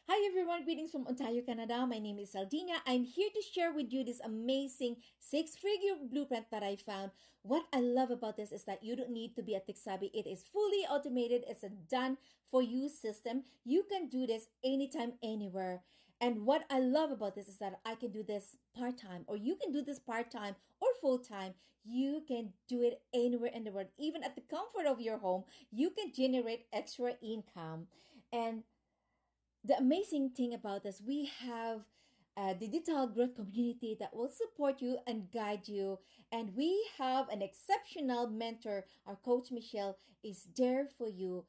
Hi everyone, greetings from Ontario, Canada. My name is Saldina. I'm here to share with you this amazing six-figure blueprint that I found. What I love about this is that you don't need to be a tech savvy. It is fully automated. It's a done for you system. You can do this anytime, anywhere. And what I love about this is that I can do this part time, or you can do this part time or full time. You can do it anywhere in the world, even at the comfort of your home. You can generate extra income. And the amazing thing about this, we have a digital growth community that will support you and guide you. And we have an exceptional mentor. Our coach Michelle is there for you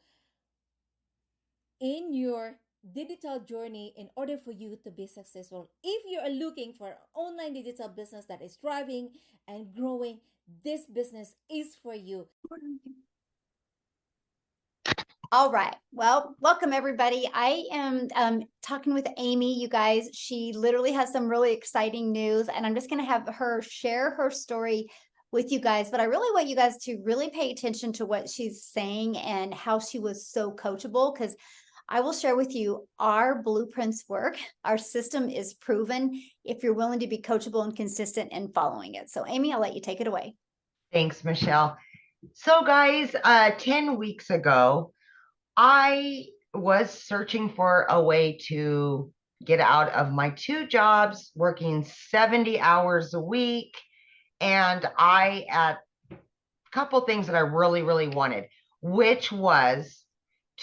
in your digital journey in order for you to be successful. If you are looking for an online digital business that is thriving and growing, this business is for you. All right. Well, welcome everybody. I am talking with Amy, you guys. She literally has some really exciting news, and I'm just going to have her share her story with you guys. But I really want you guys to really pay attention to what she's saying and how she was so coachable, because I will share with you our blueprints work. Our system is proven if you're willing to be coachable and consistent in following it. So, Amy, I'll let you take it away. Thanks, Michelle. So, guys, 10 weeks ago, I was searching for a way to get out of my two jobs, working 70 hours a week. And I had a couple things that I really, really wanted, which was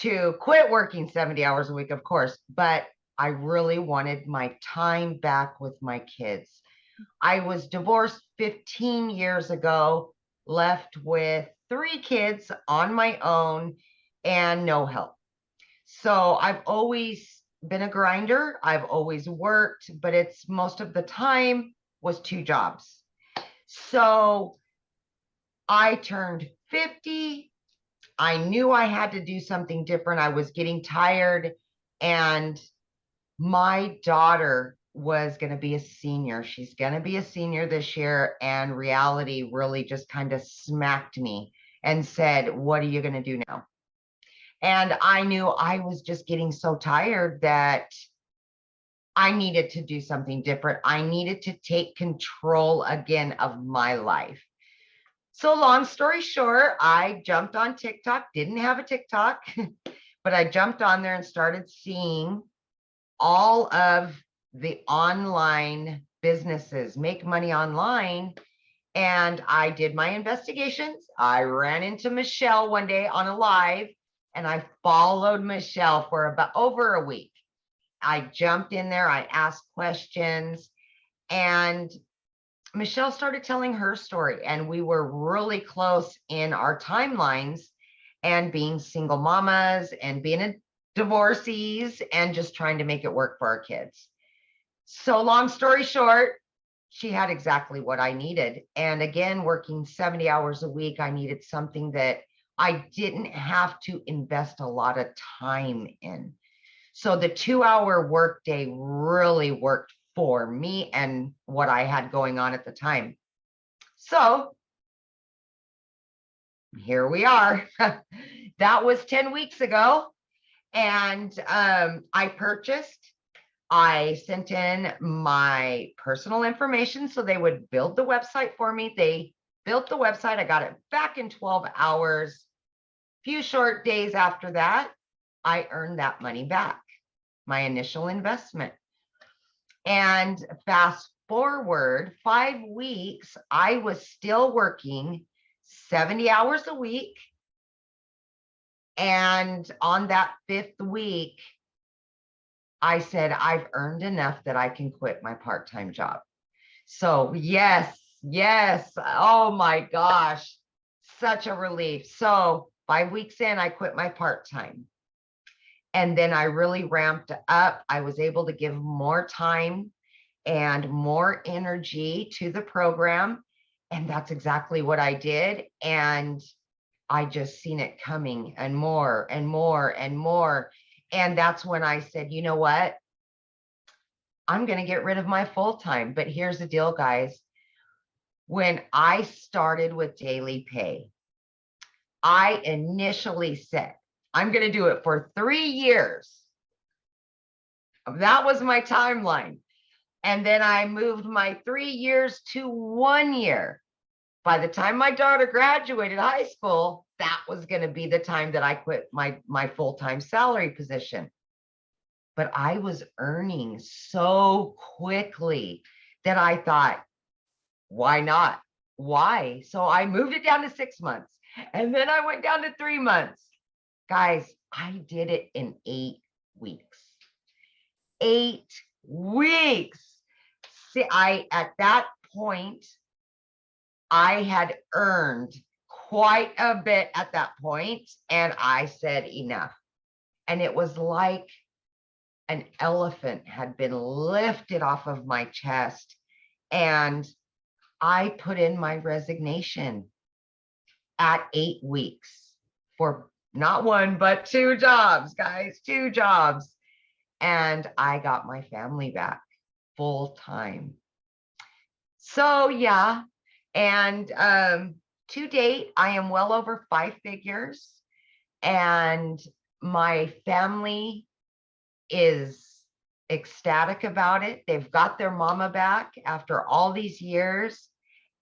to quit working 70 hours a week, of course, but I really wanted my time back with my kids. I was divorced 15 years ago, left with three kids on my own and no help. So I've always been a grinder. I've always worked, but it's most of the time was two jobs. So I turned 50. I knew I had to do something different. I was getting tired, and my daughter was going to be a senior. She's going to be a senior this year, and reality really just kind of smacked me and said, "What are you going to do now?" And I knew I was just getting so tired that I needed to do something different. I needed to take control again of my life. So, long story short, I jumped on TikTok, didn't have a TikTok, but I jumped on there and started seeing all of the online businesses make money online. And I did my investigations. I ran into Michelle one day on a live, and I followed Michelle for about over a week. I jumped in there, I asked questions, and Michelle started telling her story. And we were really close in our timelines, and being single mamas and being a divorcees and just trying to make it work for our kids. So, long story short, she had exactly what I needed. And again, working 70 hours a week, I needed something that I didn't have to invest a lot of time in. So the 2 hour workday really worked for me and what I had going on at the time. So here we are. That was 10 weeks ago. And I sent in my personal information so they would build the website for me. They built the website. I got it back in 12 hours. Few short days after that, I earned that money back, my initial investment. And fast forward 5 weeks, I was still working 70 hours a week. And on that fifth week, I said, I've earned enough that I can quit my part-time job. So yes, yes. Oh my gosh, such a relief. So 5 weeks in, I quit my part-time. And then I really ramped up. I was able to give more time and more energy to the program. And that's exactly what I did. And I just seen it coming and more and more and more. And that's when I said, you know what? I'm going to get rid of my full time. But here's the deal, guys. When I started with Daily Pay, I initially said, I'm going to do it for 3 years. That was my timeline. And then I moved my 3 years to 1 year. By the time my daughter graduated high school, that was going to be the time that I quit my full-time salary position. But I was earning so quickly that I thought, why not? Why? So I moved it down to 6 months, and then I went down to 3 months. Guys, I did it in 8 weeks. 8 weeks. See, at that point, I had earned quite a bit at that point, and I said enough. And it was like an elephant had been lifted off of my chest, and I put in my resignation at 8 weeks for not one, but 2 jobs, guys, 2 jobs. And I got my family back full time. So yeah. And to date, I am well over 5 figures, and my family is ecstatic about it. They've got their mama back after all these years,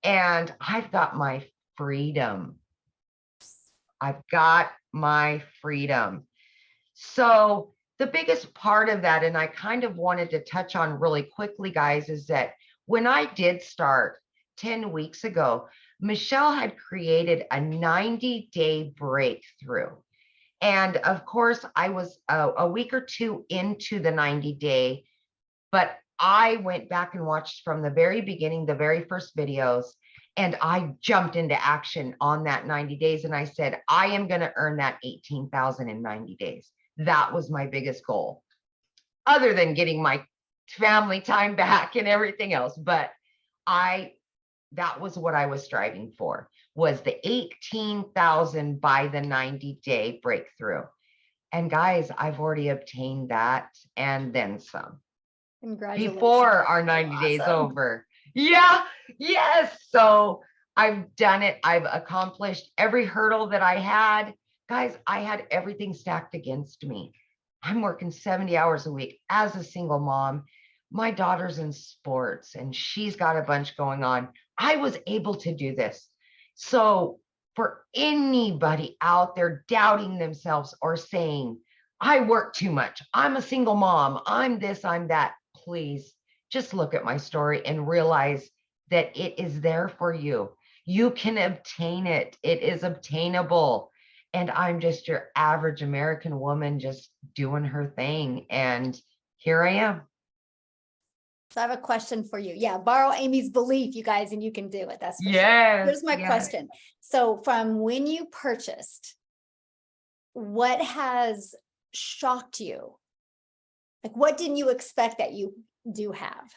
and I've got my freedom. I've got my freedom. So the biggest part of that, and I kind of wanted to touch on really quickly, guys, is that when I did start 10 weeks ago, Michelle had created a 90-day breakthrough. And of course, I was a week or 2 into the 90-day, but I went back and watched from the very beginning, the very first videos, and I jumped into action on that 90 days. And I said, I am going to earn that 18,000 in 90 days. That was my biggest goal, other than getting my family time back and everything else. But that was what I was striving for, was the 18,000 by the 90-day breakthrough. And guys, I've already obtained that and then some. Congratulations. Before our 90 days over. Yeah, yes. So I've done it. I've accomplished every hurdle that I had. Guys, I had everything stacked against me. I'm working 70 hours a week as a single mom. My daughter's in sports and she's got a bunch going on. I was able to do this. So for anybody out there doubting themselves or saying, I work too much, I'm a single mom, I'm this, I'm that, please just look at my story and realize that it is there for you. You can obtain it. It is obtainable. And I'm just your average American woman just doing her thing. And here I am. So I have a question for you. Yeah, borrow Amy's belief, you guys, and you can do it. That's for yes, sure. Here's my question. So from when you purchased, what has shocked you? Like, what didn't you expect that you do have?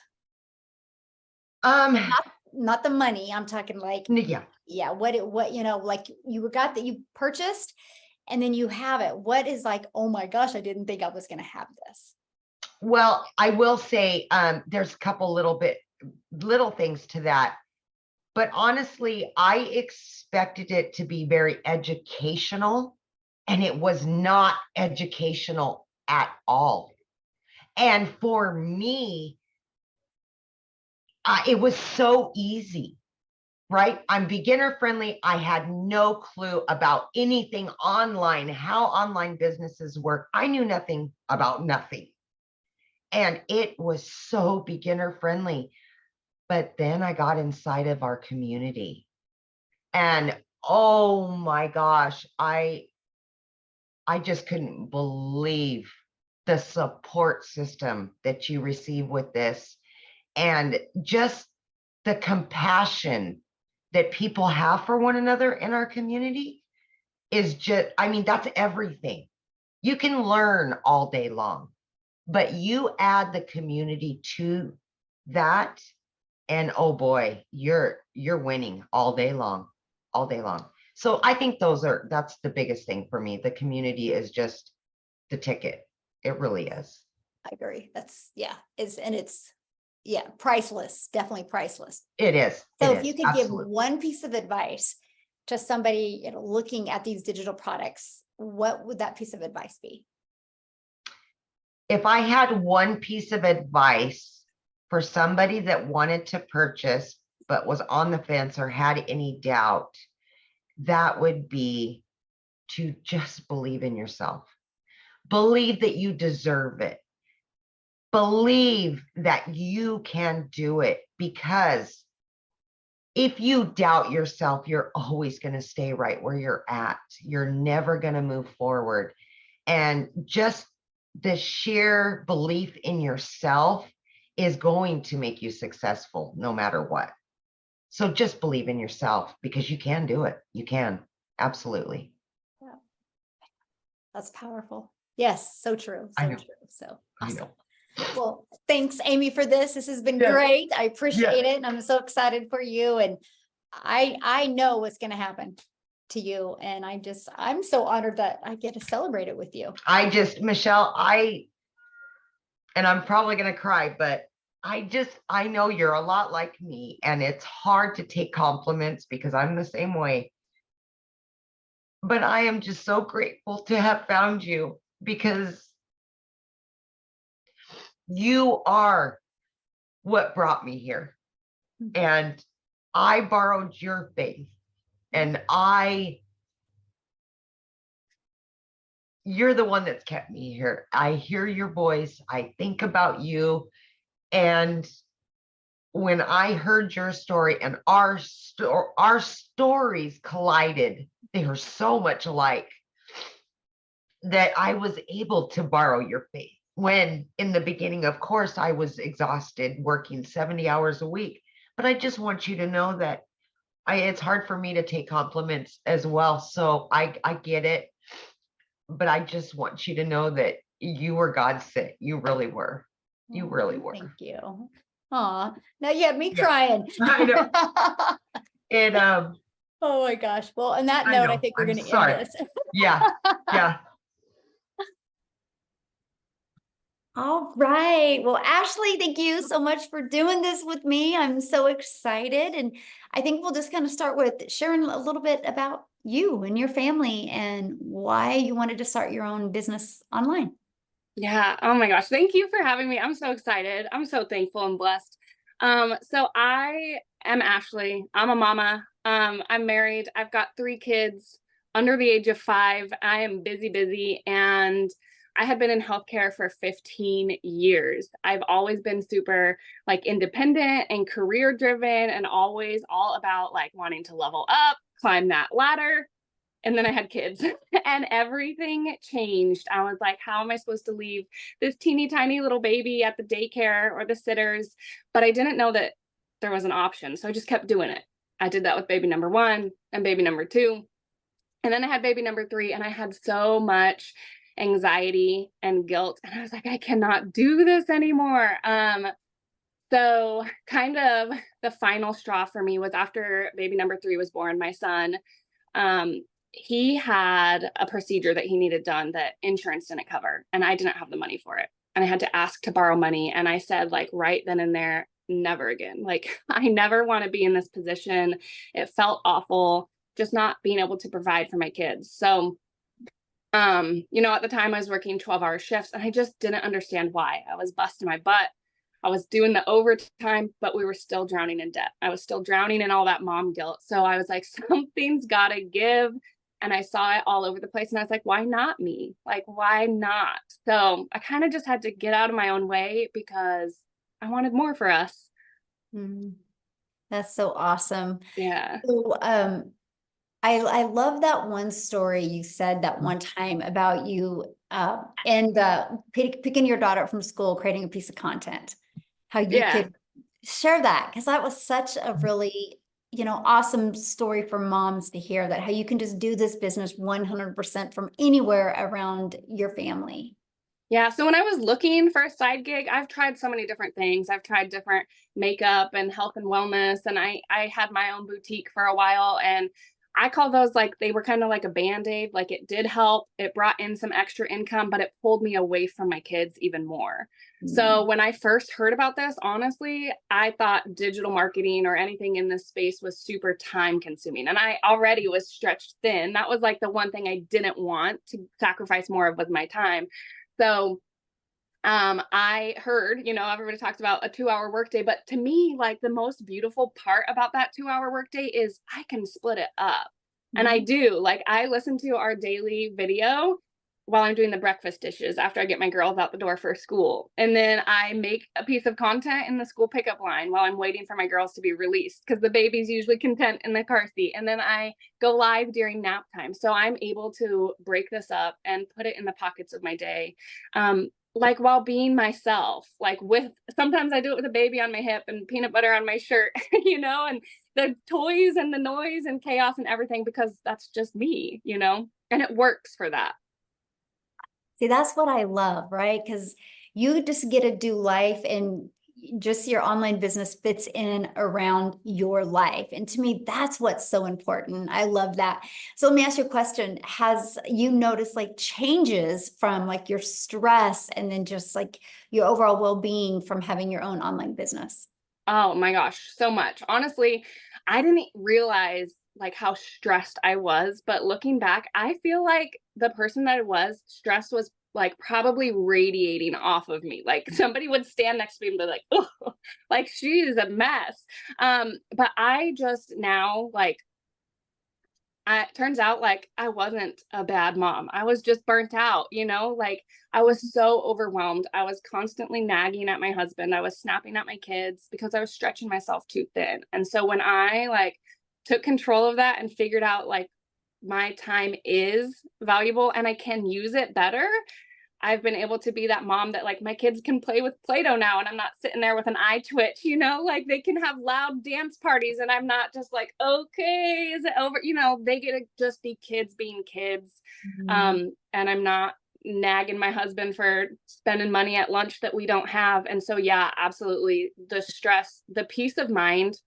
Not the money. I'm talking like, yeah. What, you know, like you got that you purchased and then you have it. What is like, oh my gosh, I didn't think I was going to have this. Well, I will say there's a couple little things to that. But honestly, I expected it to be very educational, and it was not educational at all. And for me, it was so easy, right? I'm beginner friendly. I had no clue about anything online, how online businesses work. I knew nothing about nothing. And it was so beginner friendly. But then I got inside of our community and oh my gosh, I just couldn't believe the support system that you receive with this, and just the compassion that people have for one another in our community is just, I mean, that's everything. You can learn all day long, but you add the community to that, and oh boy, you're winning all day long. So I think that's the biggest thing for me. The community is just the ticket. It really is. I agree. That's priceless, definitely priceless. It is. So if you could give one piece of advice to somebody, you know, looking at these digital products, what would that piece of advice be? if I had one piece of advice for somebody that wanted to purchase but was on the fence or had any doubt, that would be to just believe in yourself. Believe that you deserve it. Believe that you can do it, because if you doubt yourself, you're always going to stay right where you're at. You're never going to move forward. And just the sheer belief in yourself is going to make you successful no matter what. So just believe in yourself, because you can do it. You can. Absolutely. Yeah. That's powerful. Yes, so true. I So know. true. So I awesome. know. Well, thanks, Amy, for this. This has been Yeah. great. I appreciate it. And I'm so excited for you. And I know what's going to happen to you. And I'm so honored that I get to celebrate it with you. Michelle, and I'm probably going to cry, but I know you're a lot like me, and it's hard to take compliments because I'm the same way. But I am just so grateful to have found you, because you are what brought me here. And I borrowed your faith, and you're the one that's kept me here. I hear your voice. I think about you. And when I heard your story and our stories collided, they were so much alike, that I was able to borrow your faith. When in the beginning, of course, I was exhausted working 70 hours a week. But I just want you to know that it's hard for me to take compliments as well. So I get it. But I just want you to know that you were God's sent. You really were. You really were. Thank you. Aw, now you have me Yeah. crying. I know. And Oh my gosh. Well, on that I note, I know. think we're I'm going to sorry. end this. Yeah. Yeah. All right. Well, Ashley, thank you so much for doing this with me. I'm so excited. And I think we'll just kind of start with sharing a little bit about you and your family and why you wanted to start your own business online. Yeah. Oh my gosh. Thank you for having me. I'm so excited. I'm so thankful and blessed. So I am Ashley. I'm a mama. I'm married. I've got 3 kids under the age of 5. I am busy, and I had been in healthcare for 15 years. I've always been super like independent and career driven, and always all about like wanting to level up, climb that ladder. And then I had kids and everything changed. I was like, how am I supposed to leave this teeny tiny little baby at the daycare or the sitters? But I didn't know that there was an option. So I just kept doing it. I did that with baby number 1 and baby number 2. And then I had baby number 3, and I had so much anxiety and guilt. And I was like, I cannot do this anymore. So kind of the final straw for me was after baby number 3 was born, my son, he had a procedure that he needed done that insurance didn't cover, and I didn't have the money for it. And I had to ask to borrow money. And I said, like, right then and there, never again. Like, I never want to be in this position. It felt awful, just not being able to provide for my kids. So, at the time I was working 12-hour shifts, and I just didn't understand why. I was busting my butt. I was doing the overtime, but we were still drowning in debt. I was still drowning in all that mom guilt. So I was like, something's got to give. And I saw it all over the place. And I was like, why not me? Like, why not? So I kind of just had to get out of my own way because I wanted more for us. That's so awesome. Yeah. So, I love that one story you said that one time about you and picking your daughter up from school, creating a piece of content. How you could share that, because that was such a really awesome story for moms to hear, that how you can just do this business 100% from anywhere around your family. Yeah. So when I was looking for a side gig, I've tried so many different things. I've tried different makeup and health and wellness. And I had my own boutique for a while, and I call those like, they were kind of like a Band-Aid. Like, it did help. It brought in some extra income, but it pulled me away from my kids even more. So when I first heard about this, honestly, I thought digital marketing or anything in this space was super time consuming. And I already was stretched thin. That was like the one thing I didn't want to sacrifice more of, was my time. So I heard, everybody talks about a 2-hour workday, but to me, like the most beautiful part about that 2-hour workday is I can split it up. And I Mhm. do, like, I listen to our daily video while I'm doing the breakfast dishes after I get my girls out the door for school. And then I make a piece of content in the school pickup line while I'm waiting for my girls to be released because the baby's usually content in the car seat. And then I go live during nap time. So I'm able to break this up and put it in the pockets of my day. Like while being myself, like with sometimes I do it with a baby on my hip and peanut butter on my shirt, and the toys and the noise and chaos and everything because that's just me, and it works for that. See, that's what I love, right? Because you just get to do life and just your online business fits in around your life. And to me, that's what's so important. I love that. So let me ask you a question. Has you noticed like changes from like your stress and then just like your overall well-being from having your own online business? Oh my gosh, so much. Honestly, I didn't realize like how stressed I was, but looking back, I feel like the person that I was, stress was like probably radiating off of me. Like somebody would stand next to me and be like, oh, like she is a mess. But I just now like it turns out like I wasn't a bad mom. I was just burnt out, like I was so overwhelmed. I was constantly nagging at my husband. I was snapping at my kids because I was stretching myself too thin. And so when I like took control of that and figured out like my time is valuable and I can use it better, I've been able to be that mom that like my kids can play with Play-Doh now and I'm not sitting there with an eye twitch, like they can have loud dance parties and I'm not just like, okay, is it over? They get to just be kids being kids. Mhm. And I'm not nagging my husband for spending money at lunch that we don't have. And so, yeah, absolutely. The stress, the peace of mind,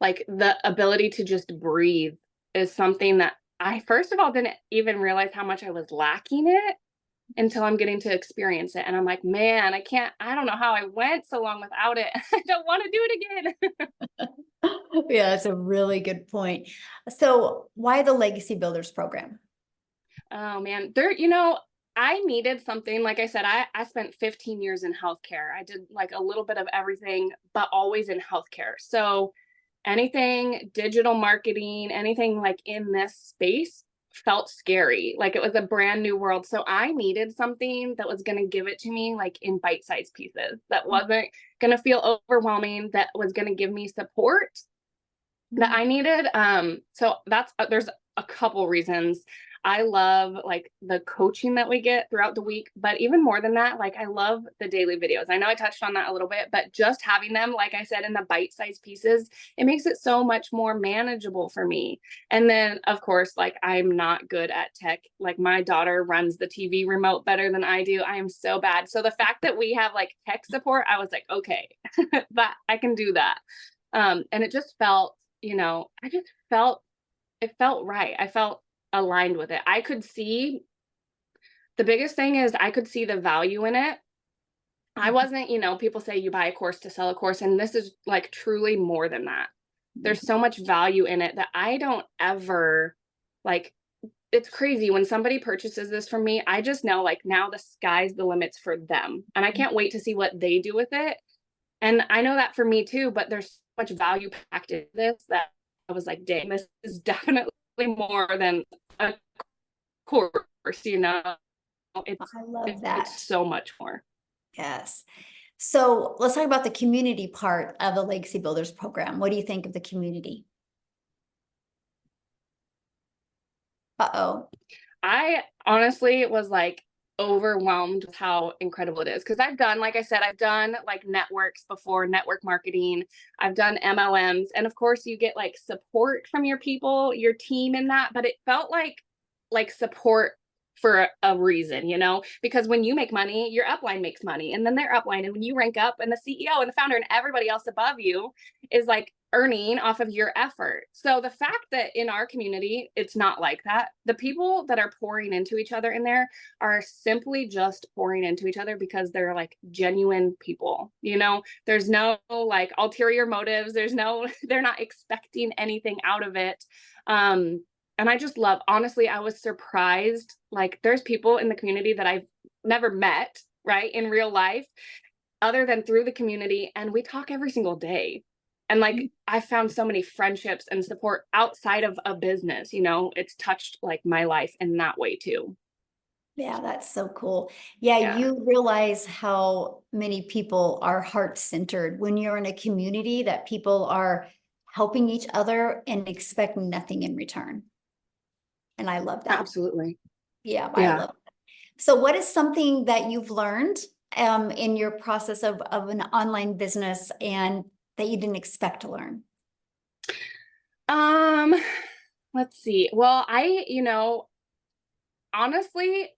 like the ability to just breathe is something that I, first of all, didn't even realize how much I was lacking it until I'm getting to experience it. And I'm like, man, I don't know how I went so long without it. I don't want to do it again. Yeah, that's a really good point. So why the Legacy Builders program? Oh man, I needed something. Like I said, I spent 15 years in healthcare. I did like a little bit of everything, but always in healthcare. So anything digital marketing, anything like in this space felt scary. Like it was a brand new world. So I needed something that was going to give it to me like in bite-sized pieces, that wasn't going to feel overwhelming, that was going to give me support that I needed. So that's there's a couple reasons. I love like the coaching that we get throughout the week, but even more than that, like I love the daily videos. I know I touched on that a little bit, but just having them, like I said, in the bite-sized pieces, it makes it so much more manageable for me. And then of course, like I'm not good at tech. Like my daughter runs the TV remote better than I do. I am so bad. So the fact that we have like tech support, I was like, okay, that I can do that. And it just felt, I just felt it felt right. I felt aligned with it. I could see the biggest thing is I could see the value in it. I wasn't, people say you buy a course to sell a course, and this is like truly more than that. There's so much value in it that I don't ever like. It's crazy when somebody purchases this from me. I just know like now the sky's the limits for them, and I can't wait to see what they do with it. And I know that for me too, but there's so much value packed in this that I was like, dang, this is definitely more than a course, It's I love it's that. so much more. Yes. So let's talk about the community part of the Legacy Builders program. What do you think of the community? Uh-oh. I honestly was like overwhelmed with how incredible it is because I've done, like I said, I've done like networks before, network marketing. I've done MLMs, and of course, you get like support from your people, your team in that. But it felt like support for a reason, because when you make money, your upline makes money, and then their upline, and when you rank up, and the CEO and the founder and everybody else above you is like earning off of your effort. So the fact that in our community, it's not like that. The people that are pouring into each other in there are simply just pouring into each other because they're like genuine people, there's no like ulterior motives. They're not expecting anything out of it. And I just love, honestly, I was surprised. Like there's people in the community that I've never met, right, in real life, other than through the community. And we talk every single day. And like, I found so many friendships and support outside of a business, you know, it's touched like my life in that way too. Yeah, that's so cool. Yeah, Yeah, you realize how many people are heart-centered when you're in a community that people are helping each other and expect nothing in return. And I love that. absolutely. Yeah, I Yeah. love that. So what is something that you've learned in your process of an online business and that you didn't expect to learn? Um, let's see. Well, you know, honestly,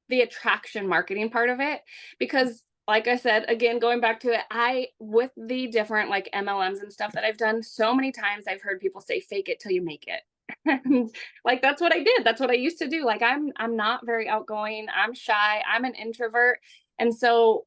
the attraction marketing part of it, because like I said, again, going back to it, with the different like MLMs and stuff that I've done, so many times I've heard people say, fake it till you make it. And like, that's what I did. That's what I used to do. Like, I'm not very outgoing. I'm shy. I'm an introvert. And so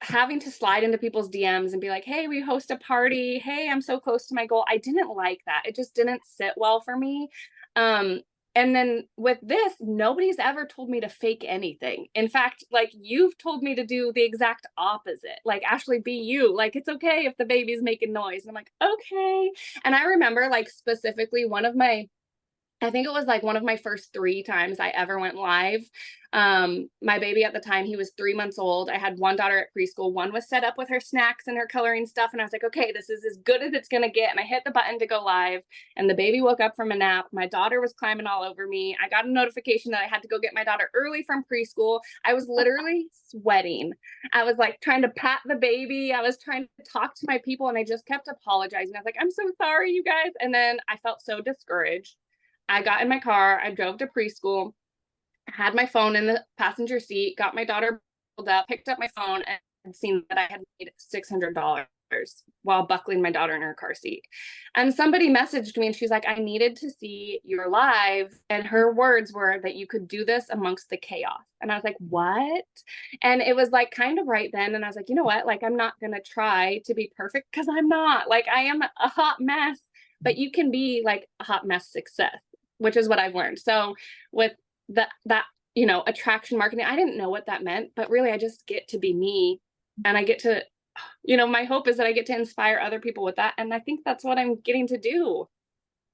having to slide into people's DMs and be like, hey, we host a party. Hey, I'm so close to my goal. I didn't like that. It just didn't sit well for me. Um, and then with this, nobody's ever told me to fake anything. In fact, like you've told me to do the exact opposite. Like, Ashley, be you. Like, it's okay if the baby's making noise. And I'm like, okay. And I remember like specifically I think it was like one of my first 3 times I ever went live. My baby at the time, he was 3 months old. I had one daughter at preschool. One was set up with her snacks and her coloring stuff. And I was like, okay, this is as good as it's going to get. And I hit the button to go live. And the baby woke up from a nap. My daughter was climbing all over me. I got a notification that I had to go get my daughter early from preschool. I was literally sweating. I was like trying to pat the baby. I was trying to talk to my people. And I just kept apologizing. I was like, I'm so sorry, you guys. And then I felt so discouraged. I got in my car, I drove to preschool, had my phone in the passenger seat, got my daughter pulled up, picked up my phone, and seen that I had made $600 while buckling my daughter in her car seat. And somebody messaged me and she's like, I needed to see your live. And her words were that you could do this amongst the chaos. And I was like, what? And it was like kind of right then. And I was like, you know what? Like, I'm not going to try to be perfect because I'm not. Like, I am a hot mess, but you can be like a hot mess success, which is what I've learned. So with that, you know, attraction marketing, I didn't know what that meant, but really I just get to be me and I get to, you know, my hope is that I get to inspire other people with that. And I think that's what I'm getting to do.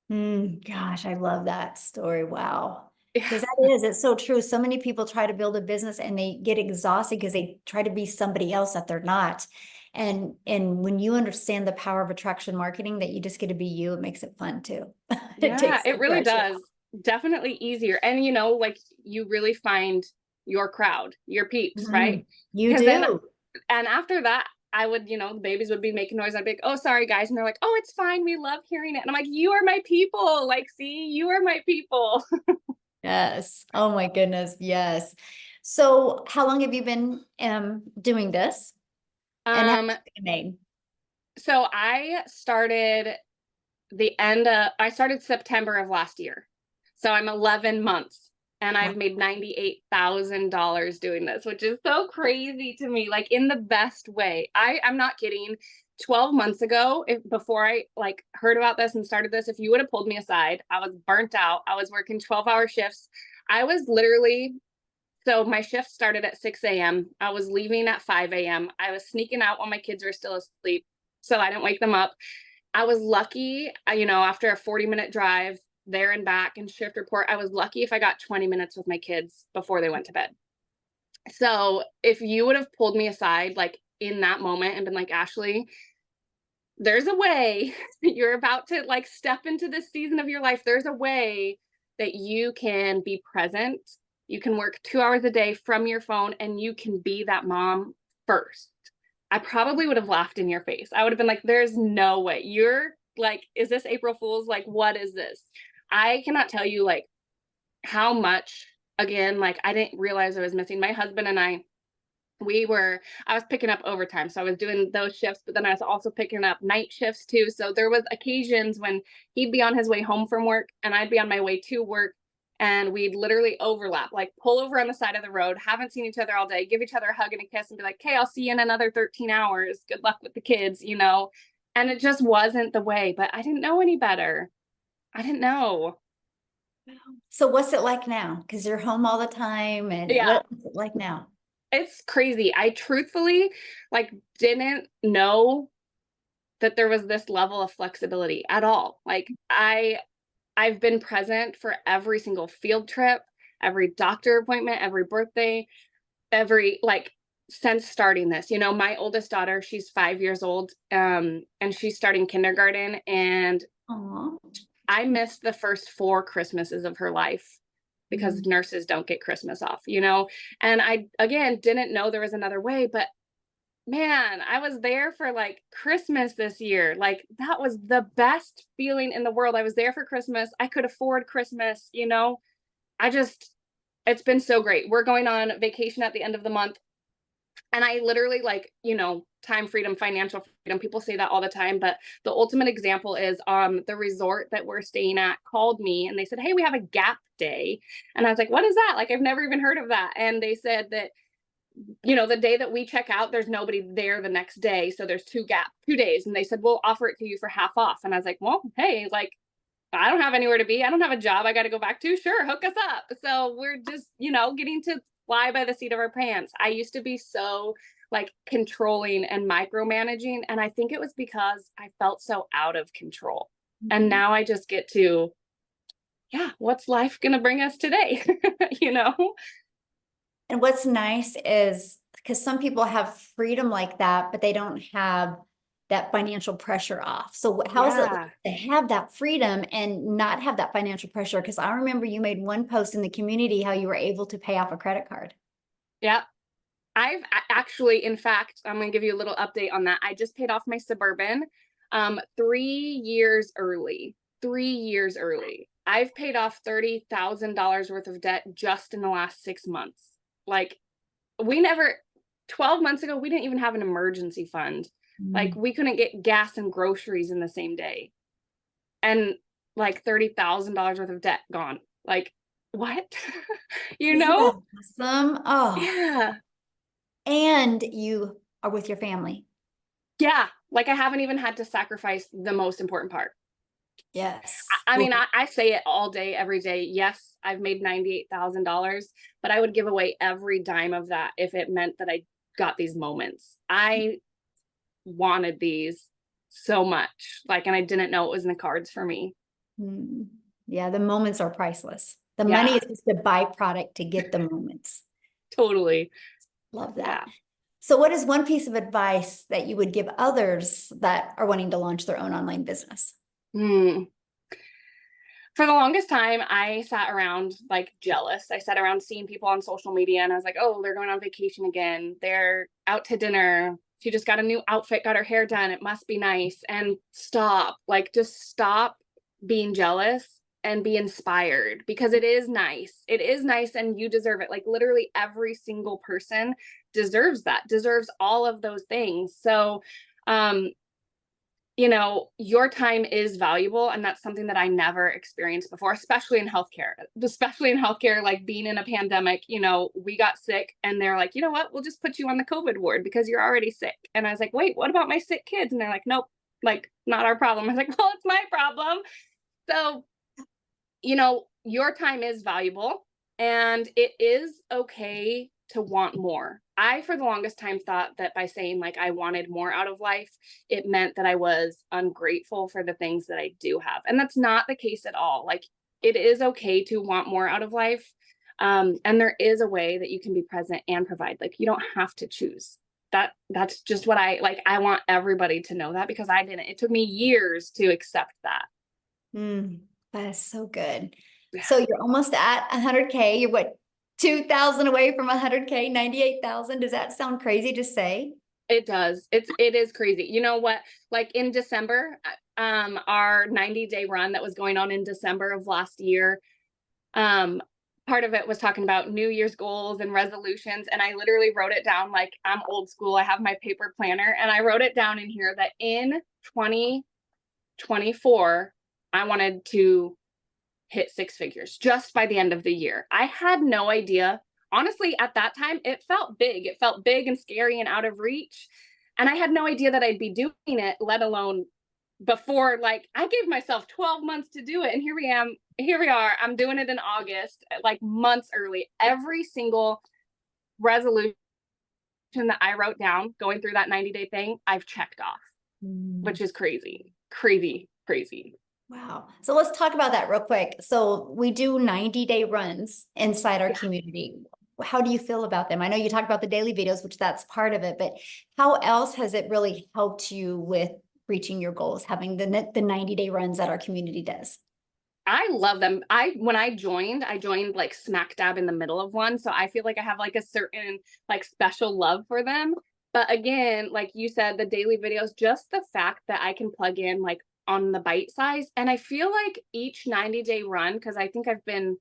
Gosh, I love that story. Wow. Yeah. Because it's so true. So many people try to build a business and they get exhausted because they try to be somebody else that they're not. And when you understand the power of attraction marketing, that you just get to be you, it makes it fun too. Yeah, it really pressure does. Definitely easier. And you know, like you really find your crowd, your peeps, off. right? You 'Cause then, do. and after that, I would, you know, the babies would be making noise. I'd be like, oh, sorry, guys. And they're like, oh, it's fine. We love hearing it. And I'm like, you are my people. Like, see, you are my people. Yes. Oh my goodness. Yes. So how long have you been doing this? And how Um, much have you made? so I started I started September of last year. So I'm 11 months and Wow. I've made $98,000 doing this, which is so crazy to me, like in the best way. I'm not kidding. 12 months ago, before I like heard about this and started this, if you would have pulled me aside, I was burnt out. I was working 12-hour shifts. I was literally, so my shift started at 6 a.m. I was leaving at 5 a.m. I was sneaking out while my kids were still asleep so I didn't wake them up. I was lucky, you know, after a 40-minute drive there and back and shift report, I was lucky if I got 20 minutes with my kids before they went to bed. So if you would have pulled me aside, like in that moment and been like, Ashley, there's a way you're about to like step into this season of your life. There's a way that you can be present. You can work 2 hours a day from your phone and you can be that mom first. I probably would have laughed in your face. I would have been like, there's no way. You're like, is this April Fool's? Like, what is this? I cannot tell you like how much, again, like I didn't realize I was missing. My husband and I was picking up overtime. So I was doing those shifts, but then I was also picking up night shifts too. So there was occasions when he'd be on his way home from work and I'd be on my way to work and we'd literally overlap, like pull over on the side of the road, haven't seen each other all day, give each other a hug and a kiss and be like, hey, I'll see you in another 13 hours. Good luck with the kids, you know? And it just wasn't the way, but I didn't know any better. I didn't know. So what's it like now? Because you're home all the time, and Yeah. what's it like now? It's crazy. I truthfully like didn't know that there was this level of flexibility at all. Like I've been present for every single field trip, every doctor appointment, every birthday, every like since starting this. You know, my oldest daughter, she's 5 years old, and she's starting kindergarten, and Aw. I missed the first 4 Christmases of her life because Mm. nurses don't get Christmas off, you know? And I, again, didn't know there was another way, but man, I was there for like Christmas this year. Like that was the best feeling in the world. I was there for Christmas. I could afford Christmas, you know? I just, it's been so great. We're going on vacation at the end of the month. And I literally like, you know, time freedom, financial freedom. People say that all the time, but the ultimate example is the resort that we're staying at called me and they said, "Hey, we have a gap day." And I was like, "What is that?" Like I've never even heard of that. And they said that, you know, the day that we check out, there's nobody there the next day. So there's 2 days. And they said, "We'll offer it to you for half off." And I was like, "Well, hey, like I don't have anywhere to be. I don't have a job I got to go back to. Sure, hook us up." So we're just, you know, getting to fly by the seat of our pants. I used to be so like controlling and micromanaging. And I think it was because I felt so out of control. And now I just get to, yeah, what's life going to bring us today? You know? And what's nice is because some people have freedom like that, but they don't have that financial pressure off. So how is it Yeah. to have that freedom and not have that financial pressure? Because I remember you made one post in the community how you were able to pay off a credit card. Yeah. Actually, in fact, I'm going to give you a little update on that. I just paid off my Suburban 3 years early. 3 years early. I've paid off $30,000 worth of debt just in the last 6 months. Like, 12 months ago, we didn't even have an emergency fund. Like, we couldn't get gas and groceries in the same day. And like $30,000 worth of debt gone. Like, what? You Isn't know? that awesome? Oh, Yeah. and you are with your family. Yeah. Like, I haven't even had to sacrifice the most important part. Yes. I mean, I say it all day, every day. Yes, I've made $98,000, but I would give away every dime of that if it meant that I got these moments. I wanted these so much, like, and I didn't know it was in the cards for me. Mm. Yeah, the moments are priceless. The Yeah. money is just a byproduct to get the moments. Totally. Love that. Yeah. So what is one piece of advice that you would give others that are wanting to launch their own online business? For the longest time, I sat around like jealous. I sat around seeing people on social media and I was like, "Oh, they're going on vacation again. They're out to dinner. She just got a new outfit, got her hair done. It must be nice." And stop, like, just stop being jealous and be inspired because it is nice. It is nice and you deserve it. Like, literally every single person deserves that, deserves all of those things. So, you know, your time is valuable. And that's something that I never experienced before, especially in healthcare, like being in a pandemic, you know, we got sick and they're like, "You know what, we'll just put you on the COVID ward because you're already sick." And I was like, "Wait, what about my sick kids?" And they're like, "Nope, like not our problem." I was like, "Well, it's my problem." So, you know, your time is valuable and it is okay to want more. I, for the longest time, thought that by saying like I wanted more out of life, it meant that I was ungrateful for the things that I do have. And that's not the case at all. Like, it is okay to want more out of life. And there is a way that you can be present and provide. Like, you don't have to choose. That's just what I like. I want everybody to know that because I didn't. It took me years to accept that. That is so good. Yeah. So you're almost at 100K. You're what, 2,000 away from 100K, 98,000. Does that sound crazy to say? It does. It is crazy. You know what? Like in December, our 90-day run that was going on in December of last year, part of it was talking about New Year's goals and resolutions. And I literally wrote it down. Like, I'm old school. I have my paper planner and I wrote it down in here that in 2024, I wanted to hit 6 figures just by the end of the year. I had no idea. Honestly, at that time, it felt big. It felt big and scary and out of reach. And I had no idea that I'd be doing it, let alone before. Like, I gave myself 12 months to do it. And here we are. I'm doing it in August, like months early. Every single resolution that I wrote down going through that 90-day thing, I've checked off, which is crazy, crazy, crazy. Wow. So let's talk about that real quick. So we do 90-day runs inside our community. How do you feel about them? I know you talked about the daily videos, which that's part of it, but how else has it really helped you with reaching your goals, having the 90-day runs that our community does? I love them. When I joined like smack dab in the middle of one. So I feel like I have like a certain like special love for them. But again, like you said, the daily videos, just the fact that I can plug in like on the bite size. And I feel like each 90-day run, because I think I've been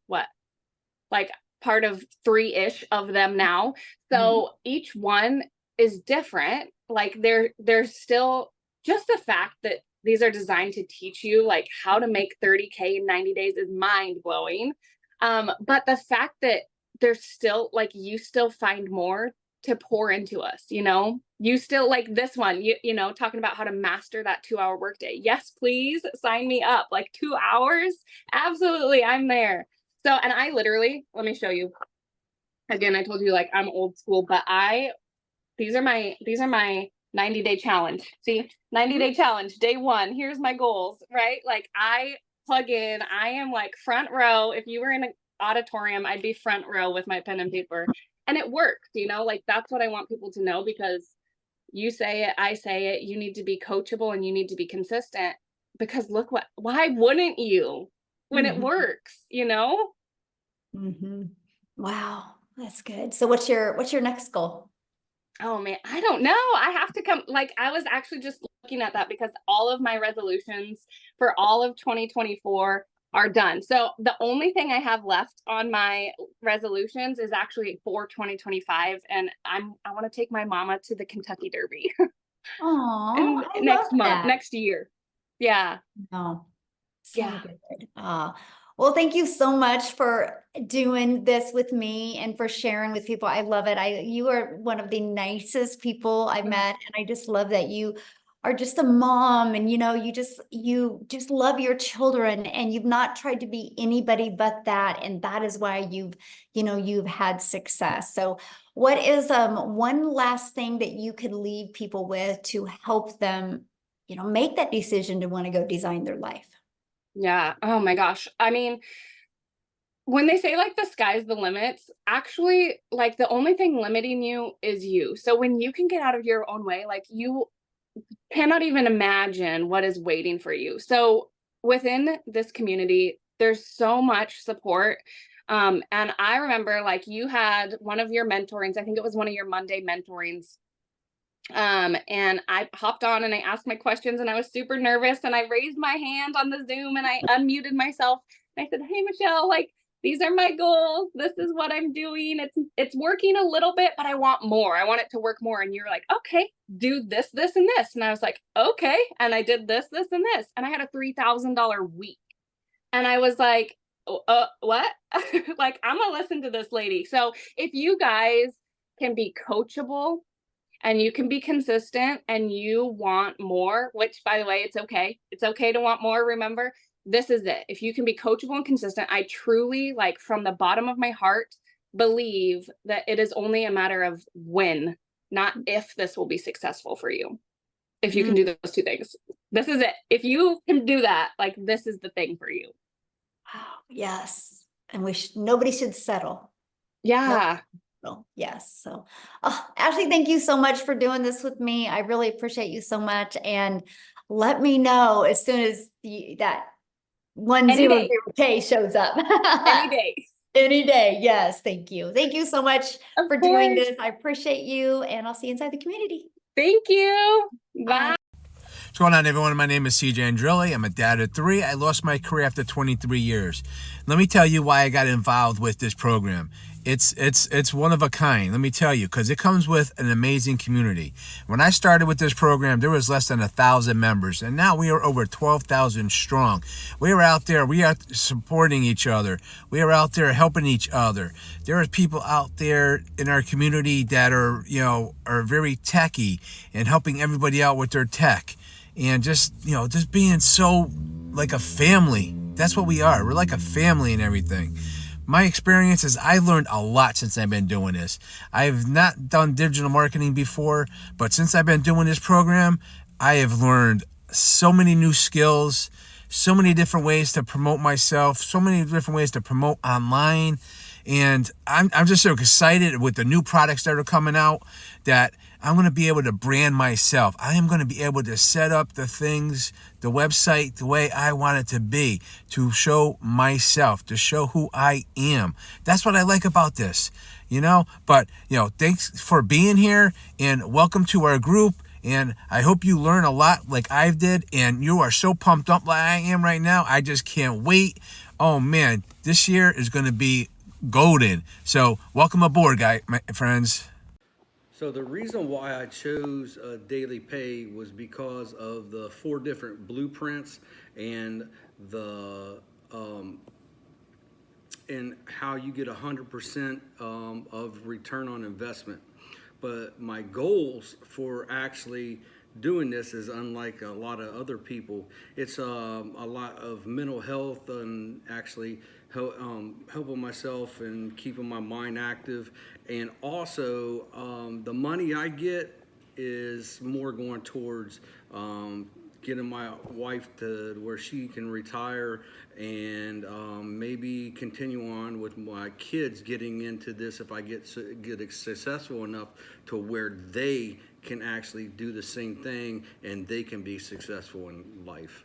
like part of 3-ish of them now. So each one is different. Like there's still just the fact that these are designed to teach you like how to make 30K in 90 days is mind blowing. But the fact that there's still like, you still find more to pour into us, you know, you still like this one, you know, talking about how to master that 2-hour workday. Yes, please sign me up. Like 2 hours. Absolutely. I'm there. So, and I literally, let me show you again. I told you like I'm old school, but these are my 90-day challenge. See, 90-day challenge, day 1. Here's my goals, right? Like I plug in, I am like front row. If you were in an auditorium, I'd be front row with my pen and paper, and it works, you know, like that's what I want people to know, because you say it, I say it, you need to be coachable and you need to be consistent, because why wouldn't you when it works, you know? Wow. That's good. So what's your next goal? Oh man, I don't know. I have to come, like I was actually just looking at that because all of my resolutions for all of 2024 are done. So the only thing I have left on my resolutions is actually for 2025. And I want to take my mama to the Kentucky Derby. Oh, next year. Yeah. Oh, so Yeah. good. Well, thank you so much for doing this with me and for sharing with people. I love it. You are one of the nicest people I've met, and I just love that you are just a mom, and you know, you just love your children, and you've not tried to be anybody but that, and that is why you've had success. So, what is one last thing that you could leave people with to help them, you know, make that decision to want to go design their life? Yeah. Oh my gosh. I mean, when they say like the sky's the limits, actually, like the only thing limiting you is you. So when you can get out of your own way, like you cannot even imagine what is waiting for you. So within this community, there's so much support. And I remember like you had one of your mentorings, I think it was one of your Monday mentorings. And I hopped on and I asked my questions, and I was super nervous, and I raised my hand on the Zoom and I unmuted myself. And I said, "Hey, Michelle, like, these are my goals. This is what I'm doing. It's working a little bit, but I want more. I want it to work more." And you're like, "Okay, do this, this, and this." And I was like, "Okay." And I did this, this, and this. And I had a $3,000 week. And I was like, what? Like, I'm gonna listen to this lady. So if you guys can be coachable, and you can be consistent, and you want more, which by the way, it's okay. It's okay to want more. Remember, this is it. If you can be coachable and consistent, I truly, like from the bottom of my heart, believe that it is only a matter of when, not if, this will be successful for you. If you can do those 2 things, this is it. If you can do that, like this is the thing for you. Wow. Yes. And nobody should settle. Yeah. Yes. So, Ashley, thank you so much for doing this with me. I really appreciate you so much. And let me know as soon as that 100K shows up. Any day. Any day. Yes. Thank you. Thank you so much Of for course. doing this. I appreciate you, and I'll see you inside the community. Thank you. Bye. What's going on, everyone? My name is CJ Andrilli. I'm a dad of 3. I lost my career after 23 years. Let me tell you why I got involved with this program. It's one of a kind, let me tell you, because it comes with an amazing community. When I started with this program, there was less than 1,000 members, and now we are over 12,000 strong. We are out there, we are supporting each other. We are out there helping each other. There are people out there in our community that are very techy and helping everybody out with their tech. And just being so like a family. That's what we are. We're like a family and everything. my experience is I learned a lot since I've been doing this. I've not done digital marketing before, but since I've been doing this program, I have learned so many new skills, so many different ways to promote myself, so many different ways to promote online. And I'm just so excited with the new products that are coming out that I'm going to be able to brand myself. I am going to be able to set up the things, the website, the way I want it to be, to show myself, to show who I am. That's what I like about this, But, thanks for being here and welcome to our group. And I hope you learn a lot like I did. And you are so pumped up like I am right now. I just can't wait. Oh, man, this year is going to be golden. So welcome aboard, my friends. So the reason why I chose Daily Pay was because of the 4 different blueprints and the and how you get 100% of return on investment. But my goals for actually doing this is unlike a lot of other people. It's a lot of mental health and actually helping myself and keeping my mind active. And also the money I get is more going towards getting my wife to where she can retire and maybe continue on with my kids getting into this if I get successful enough to where they can actually do the same thing and they can be successful in life.